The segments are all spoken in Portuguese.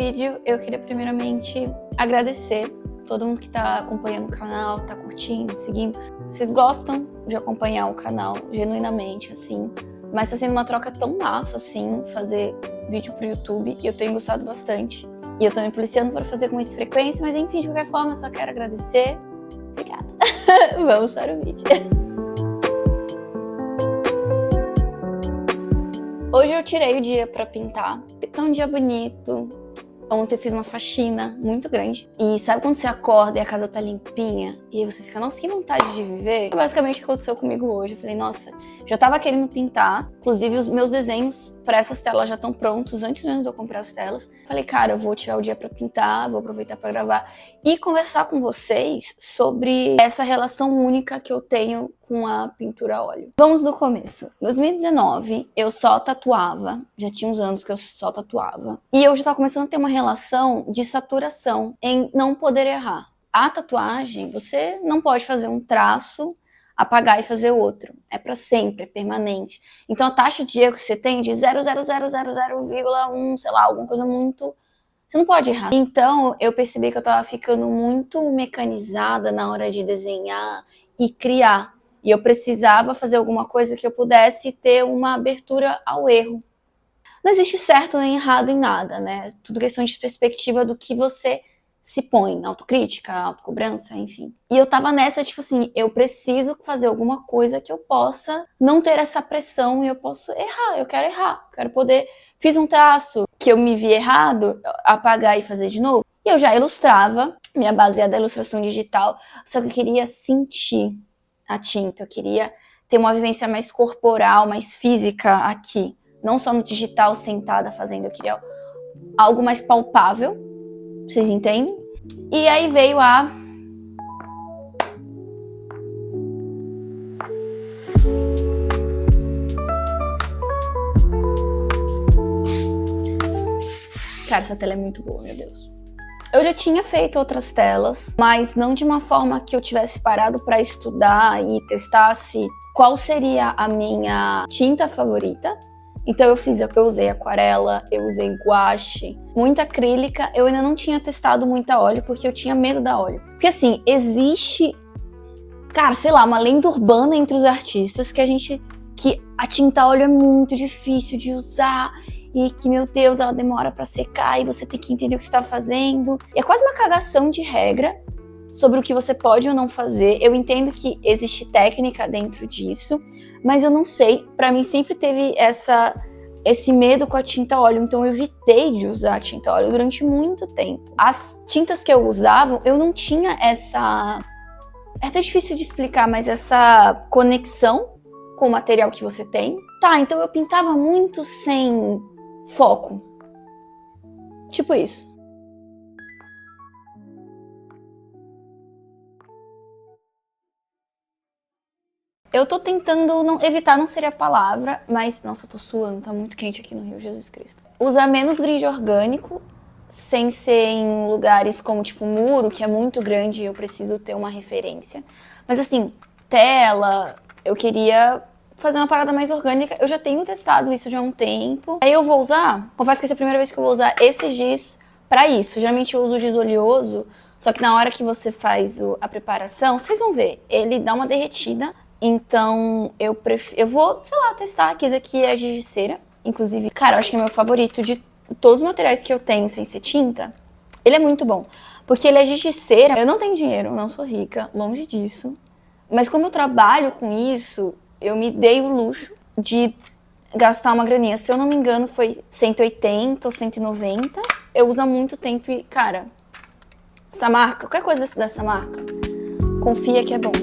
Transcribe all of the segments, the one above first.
vídeo, eu queria primeiramente agradecer todo mundo que tá acompanhando o canal, tá curtindo, seguindo. Vocês gostam de acompanhar o canal, genuinamente, assim. Mas tá sendo uma troca tão massa, assim, fazer vídeo pro YouTube. E eu tenho gostado bastante. E eu tô me policiando para fazer com mais frequência, mas enfim, de qualquer forma, eu só quero agradecer. Obrigada. Vamos para o vídeo. Hoje eu tirei o dia pra pintar. Tá um dia bonito. Ontem eu fiz uma faxina muito grande. E sabe quando você acorda e a casa tá limpinha? E aí você fica, nossa, que vontade de viver. Basicamente o que aconteceu comigo hoje. Eu falei, nossa, já tava querendo pintar. Inclusive os meus desenhos pra essas telas já estão prontos, antes mesmo de eu comprar as telas. Falei, cara, eu vou tirar o dia pra pintar, vou aproveitar pra gravar. E conversar com vocês sobre essa relação única que eu tenho com a pintura a óleo. Vamos do começo. Em 2019, eu só tatuava. Já tinha uns anos que eu só tatuava. E eu já tava começando a ter uma relação de saturação em não poder errar. A tatuagem, você não pode fazer um traço, apagar e fazer outro. É pra sempre, é permanente. Então a taxa de erro que você tem de 0,0000,1, sei lá, alguma coisa muito... Você não pode errar. Então eu percebi que eu tava ficando muito mecanizada na hora de desenhar e criar. E eu precisava fazer alguma coisa que eu pudesse ter uma abertura ao erro. Não existe certo nem errado em nada, né? Tudo questão de perspectiva do que você se põe. Autocrítica, autocobrança, enfim. E eu tava nessa, tipo assim, eu preciso fazer alguma coisa que eu possa não ter essa pressão e eu posso errar. Eu quero poder... Fiz um traço que eu me vi errado, apagar e fazer de novo. E eu já ilustrava, minha base é da ilustração digital, só que eu queria sentir a tinta, eu queria ter uma vivência mais corporal, mais física aqui. Não só no digital, sentada fazendo, eu queria algo mais palpável, vocês entendem? E aí veio a... Cara, essa tela é muito boa, meu Deus. Eu já tinha feito outras telas, mas não de uma forma que eu tivesse parado para estudar e testasse qual seria a minha tinta favorita. Então eu usei aquarela, eu usei guache, muita acrílica. Eu ainda não tinha testado muita óleo porque eu tinha medo da óleo. Porque assim, existe, cara, sei lá, uma lenda urbana entre os artistas que a tinta a óleo é muito difícil de usar. E que, meu Deus, ela demora pra secar e você tem que entender o que você tá fazendo. E é quase uma cagação de regra sobre o que você pode ou não fazer. Eu entendo que existe técnica dentro disso, mas eu não sei. Pra mim sempre teve esse medo com a tinta óleo, então eu evitei de usar a tinta óleo durante muito tempo. As tintas que eu usava, eu não tinha essa... É até difícil de explicar, mas essa conexão com o material que você tem. Tá, então eu pintava muito sem... foco. Tipo isso. Eu tô tentando evitar, não seria a palavra, mas... Nossa, eu tô suando, tá muito quente aqui no Rio, Jesus Cristo. Usar menos grid orgânico, sem ser em lugares como, tipo, muro, que é muito grande e eu preciso ter uma referência. Mas assim, tela, eu queria... fazer uma parada mais orgânica. Eu já tenho testado isso já há um tempo. Aí eu vou usar, confesso que essa é a primeira vez que eu vou usar esse giz pra isso. Geralmente eu uso o giz oleoso, só que na hora que você faz a preparação, vocês vão ver, ele dá uma derretida. Então eu vou, sei lá, testar, que esse aqui é giz de cera. Inclusive, cara, eu acho que é meu favorito de todos os materiais que eu tenho sem ser tinta. Ele é muito bom, porque ele é giz de cera. Eu não tenho dinheiro, eu não sou rica, longe disso. Mas como eu trabalho com isso, eu me dei o luxo de gastar uma graninha. Se eu não me engano, foi 180 ou 190. Eu uso há muito tempo e, cara, essa marca, qualquer coisa dessa marca, confia que é bom.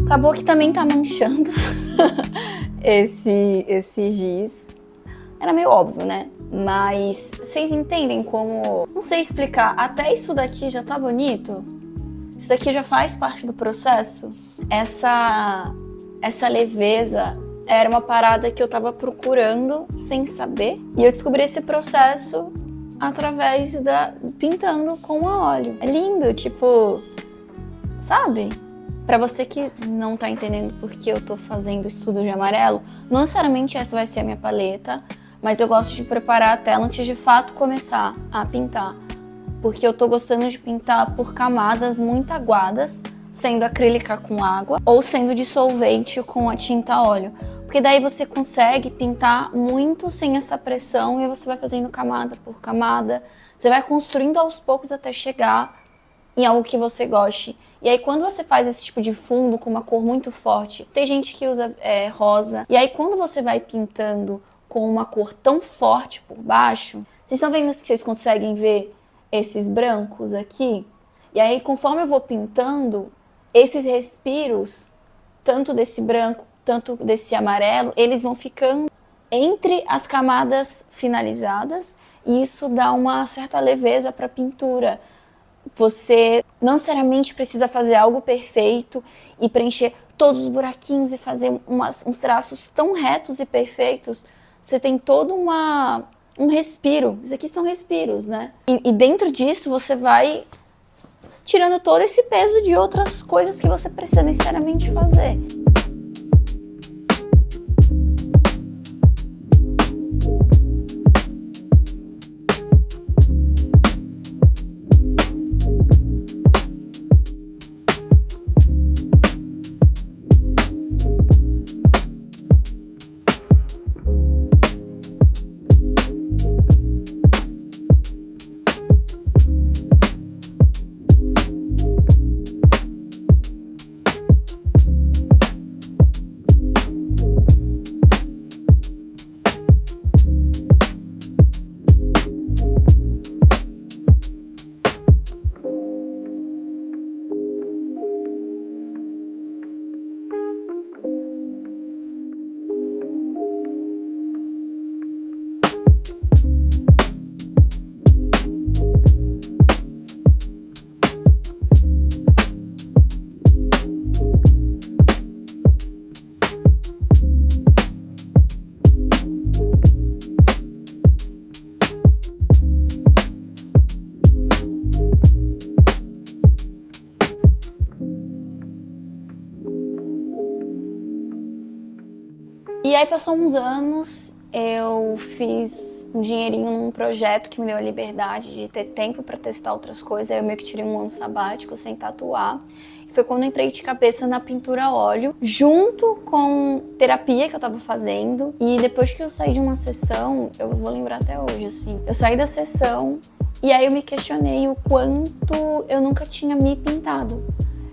Acabou que também tá manchando esse giz. Era meio óbvio, né? Mas vocês entendem como... Não sei explicar, até isso daqui já tá bonito? Isso daqui já faz parte do processo? Essa leveza era uma parada que eu tava procurando sem saber. E eu descobri esse processo através pintando com a óleo. É lindo, tipo... Sabe? Pra você que não tá entendendo por que eu tô fazendo estudo de amarelo, não necessariamente essa vai ser a minha paleta, mas eu gosto de preparar a tela antes de fato começar a pintar. Porque eu tô gostando de pintar por camadas muito aguadas, sendo acrílica com água ou sendo dissolvente com a tinta óleo. Porque daí você consegue pintar muito sem essa pressão e você vai fazendo camada por camada. Você vai construindo aos poucos até chegar em algo que você goste. E aí quando você faz esse tipo de fundo com uma cor muito forte, tem gente que usa rosa, e aí quando você vai pintando com uma cor tão forte por baixo, vocês estão vendo que vocês conseguem ver esses brancos aqui? E aí conforme eu vou pintando, esses respiros, tanto desse branco, tanto desse amarelo, eles vão ficando entre as camadas finalizadas, e isso dá uma certa leveza para a pintura. Você não necessariamente precisa fazer algo perfeito e preencher todos os buraquinhos e fazer uns traços tão retos e perfeitos. Você tem todo um respiro. Isso aqui são respiros, né? E dentro disso você vai tirando todo esse peso de outras coisas que você precisa necessariamente fazer. E aí passou uns anos, eu fiz um dinheirinho num projeto que me deu a liberdade de ter tempo para testar outras coisas. Aí eu meio que tirei um ano sabático sem tatuar. E foi quando eu entrei de cabeça na pintura a óleo, junto com terapia que eu tava fazendo. E depois que eu saí de uma sessão, eu vou lembrar até hoje, assim, eu saí da sessão e aí eu me questionei o quanto eu nunca tinha me pintado.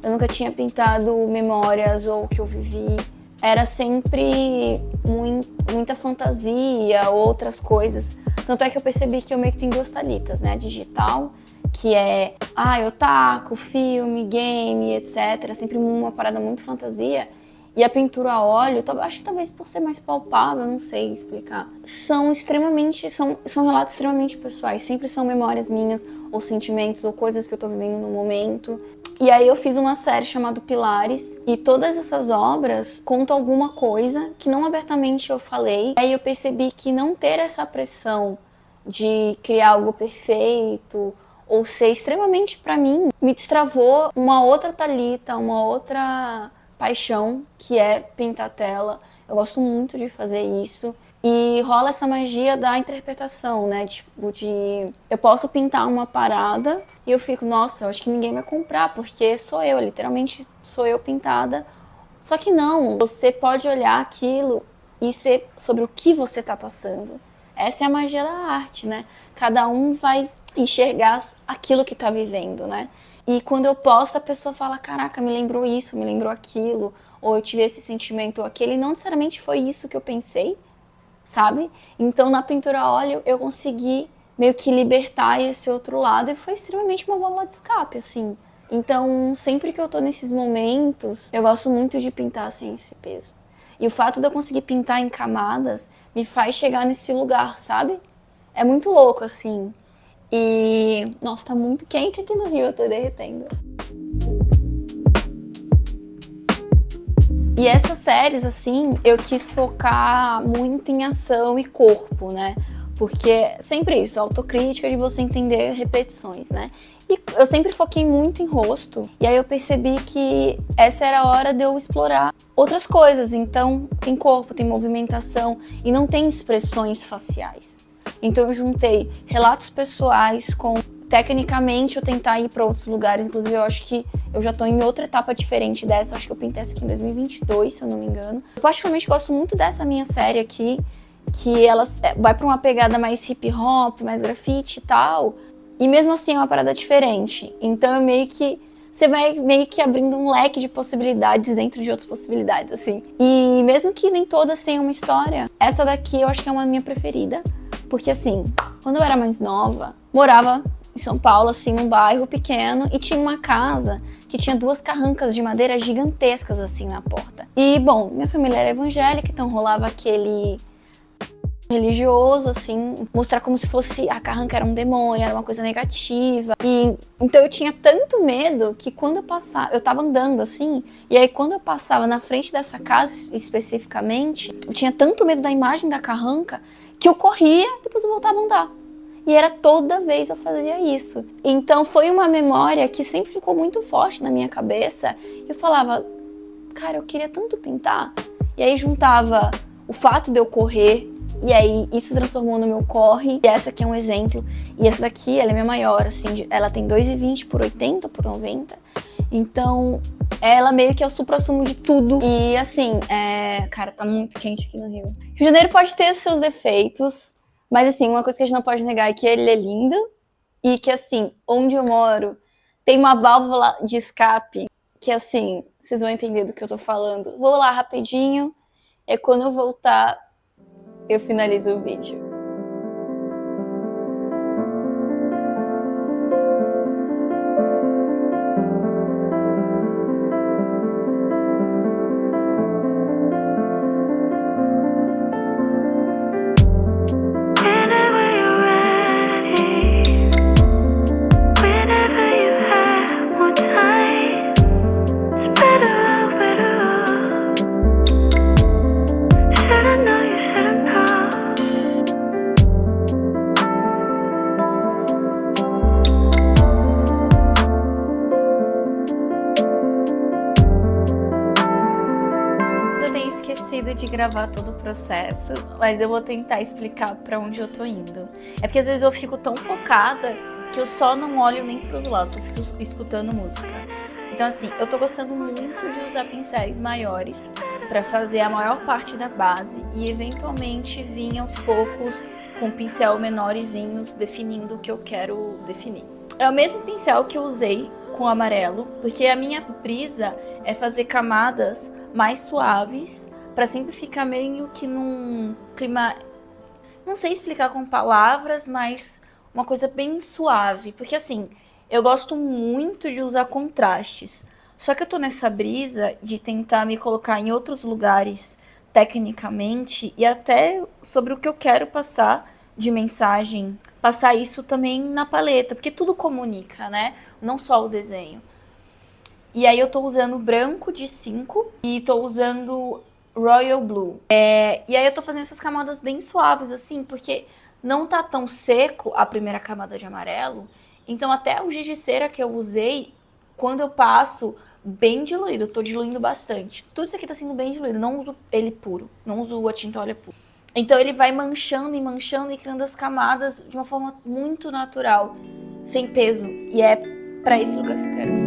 Eu nunca tinha pintado memórias ou o que eu vivi. Era sempre muita fantasia, outras coisas. Tanto é que eu percebi que eu meio que tenho duas Thalitas, né? A digital, que é otaku, filme, game, etc. Sempre uma parada muito fantasia. E a pintura a óleo, acho que talvez por ser mais palpável, não sei explicar. São relatos extremamente pessoais. Sempre são memórias minhas, ou sentimentos, ou coisas que eu tô vivendo no momento. E aí eu fiz uma série chamada Pilares, e todas essas obras contam alguma coisa que não abertamente eu falei. Aí eu percebi que não ter essa pressão de criar algo perfeito, ou ser extremamente pra mim, me destravou uma outra Thalita, uma outra paixão, que é pintar tela. Eu gosto muito de fazer isso. E rola essa magia da interpretação, né? Tipo, eu posso pintar uma parada e eu fico, nossa, eu acho que ninguém vai comprar, porque sou eu, literalmente sou eu pintada. Só que não, você pode olhar aquilo e ser sobre o que você tá passando. Essa é a magia da arte, né? Cada um vai enxergar aquilo que tá vivendo, né? E quando eu posto, a pessoa fala, caraca, me lembrou isso, me lembrou aquilo, ou eu tive esse sentimento ou aquele, e não necessariamente foi isso que eu pensei, sabe? Então, na pintura a óleo, eu consegui meio que libertar esse outro lado, e foi extremamente uma válvula de escape, assim. Então, sempre que eu tô nesses momentos, eu gosto muito de pintar sem esse peso. E o fato de eu conseguir pintar em camadas me faz chegar nesse lugar, sabe? É muito louco, assim. E, nossa, tá muito quente aqui no Rio, eu tô derretendo. E essas séries, assim, eu quis focar muito em ação e corpo, né? Porque sempre isso, autocrítica de você entender repetições, né? E eu sempre foquei muito em rosto. E aí eu percebi que essa era a hora de eu explorar outras coisas. Então, tem corpo, tem movimentação e não tem expressões faciais. Então eu juntei relatos pessoais com, tecnicamente, eu tentar ir para outros lugares. Inclusive, eu acho que eu já tô em outra etapa diferente dessa. Eu acho que eu pintei essa aqui em 2022, se eu não me engano. Eu particularmente gosto muito dessa minha série aqui, que ela vai para uma pegada mais hip hop, mais grafite e tal. E mesmo assim é uma parada diferente. Então você vai meio que abrindo um leque de possibilidades dentro de outras possibilidades, assim. E mesmo que nem todas tenham uma história, essa daqui eu acho que é uma minha preferida. Porque assim, quando eu era mais nova, morava em São Paulo, assim, num bairro pequeno, e tinha uma casa que tinha 2 carrancas de madeira gigantescas, assim, na porta. E, bom, minha família era evangélica, então rolava aquele religioso, assim, mostrar como se fosse a carranca era um demônio, era uma coisa negativa. E então eu tinha tanto medo que quando eu passava, eu tava andando assim, e aí quando eu passava na frente dessa casa especificamente, eu tinha tanto medo da imagem da carranca que eu corria, depois eu voltava a andar. E era toda vez eu fazia isso. Então foi uma memória que sempre ficou muito forte na minha cabeça. Eu falava, cara, eu queria tanto pintar. E aí juntava o fato de eu correr, e aí isso transformou no meu corre. E essa aqui é um exemplo. E essa daqui, ela é minha maior, assim, ela tem 2,20 por 80 por 90. Então, ela meio que é o suprassumo de tudo. E assim, cara, tá muito quente aqui no Rio. Rio de Janeiro pode ter seus defeitos, mas assim, uma coisa que a gente não pode negar é que ele é lindo e que assim, onde eu moro, tem uma válvula de escape que assim, vocês vão entender do que eu tô falando. Vou lá rapidinho, e quando eu voltar, eu finalizo o vídeo. De gravar todo o processo, mas eu vou tentar explicar pra onde eu tô indo. É porque às vezes eu fico tão focada que eu só não olho nem pros lados, eu fico escutando música. Então assim, eu tô gostando muito de usar pincéis maiores pra fazer a maior parte da base e eventualmente vir aos poucos com pincel menorzinhos definindo o que eu quero definir. É o mesmo pincel que eu usei com amarelo, porque a minha brisa é fazer camadas mais suaves pra sempre ficar meio que num clima, não sei explicar com palavras, mas uma coisa bem suave. Porque assim, eu gosto muito de usar contrastes. Só que eu tô nessa brisa de tentar me colocar em outros lugares tecnicamente e até sobre o que eu quero passar de mensagem. Passar isso também na paleta, porque tudo comunica, né? Não só o desenho. E aí eu tô usando branco de 5 e tô usando Royal Blue. E aí eu tô fazendo essas camadas bem suaves, assim, porque não tá tão seco a primeira camada de amarelo. Então até o giz de cera que eu usei, quando eu passo, bem diluído. Eu tô diluindo bastante. Tudo isso aqui tá sendo bem diluído. Não uso ele puro. Não uso a tinta óleo puro. Então ele vai manchando e criando as camadas de uma forma muito natural, sem peso. E é pra esse lugar que eu quero.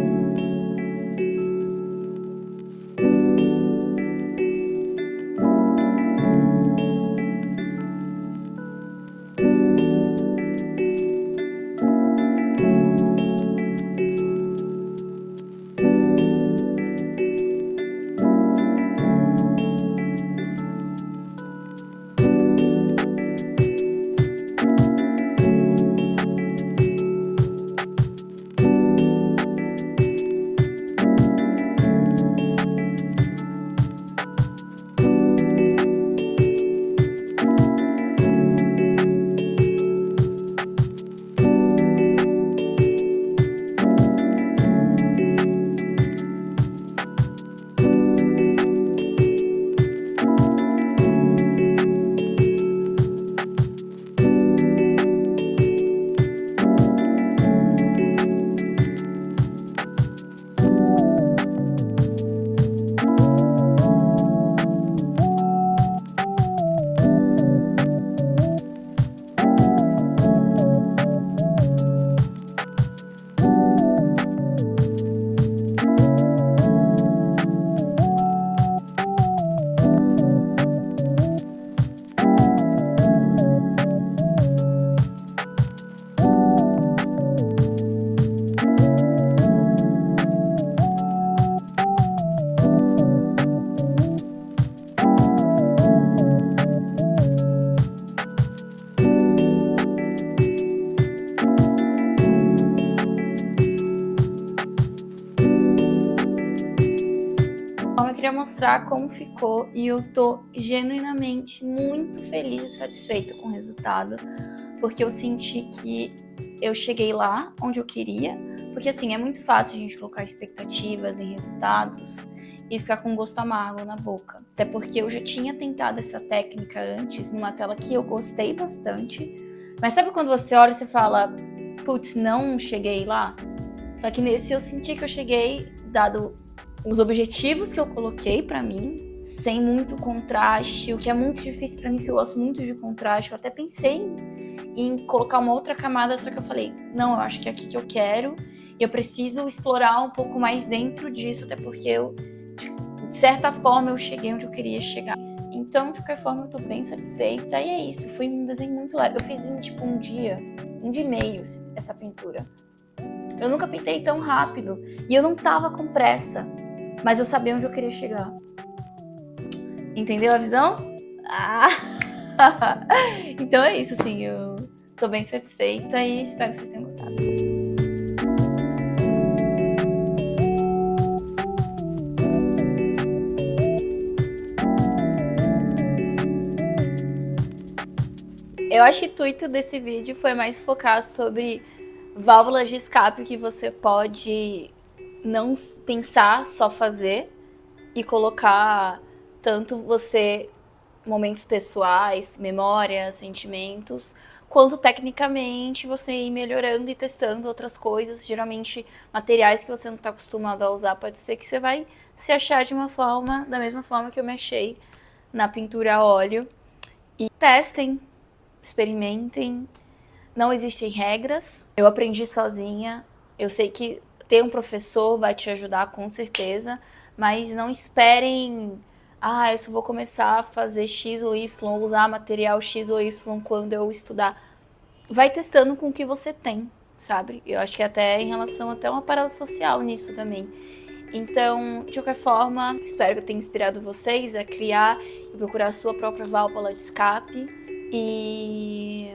mostrar como ficou e eu tô genuinamente muito feliz e satisfeita com o resultado, porque eu senti que eu cheguei lá onde eu queria, porque assim, é muito fácil a gente colocar expectativas em resultados e ficar com gosto amargo na boca. Até porque eu já tinha tentado essa técnica antes, numa tela que eu gostei bastante, mas sabe quando você olha e você fala, putz, não cheguei lá? Só que nesse eu senti que eu cheguei, dado os objetivos que eu coloquei pra mim, sem muito contraste, o que é muito difícil pra mim, que eu gosto muito de contraste. Eu até pensei em colocar uma outra camada, só que eu falei, não, eu acho que é aqui que eu quero, e eu preciso explorar um pouco mais dentro disso, até porque eu, de certa forma, eu cheguei onde eu queria chegar. Então, de qualquer forma, eu tô bem satisfeita, e é isso, foi um desenho muito leve. Eu fiz em, tipo, um dia e meio, essa pintura. Eu nunca pintei tão rápido, e eu não tava com pressa, mas eu sabia onde eu queria chegar. Entendeu a visão? Ah! Então é isso, assim, eu tô bem satisfeita e espero que vocês tenham gostado. Eu acho que o intuito desse vídeo foi mais focar sobre válvulas de escape que você pode não pensar, só fazer e colocar tanto você, momentos pessoais, memórias, sentimentos, quanto tecnicamente você ir melhorando e testando outras coisas, geralmente materiais que você não está acostumado a usar, pode ser que você vai se achar de uma forma, da mesma forma que eu me achei na pintura a óleo. E testem, experimentem, não existem regras, eu aprendi sozinha, eu sei que ter um professor vai te ajudar com certeza, mas não esperem, eu só vou começar a fazer X ou Y, usar material X ou Y quando eu estudar. Vai testando com o que você tem, sabe? Eu acho que até em relação até uma parada social nisso também. Então, de qualquer forma, espero que eu tenha inspirado vocês a criar e procurar a sua própria válvula de escape. E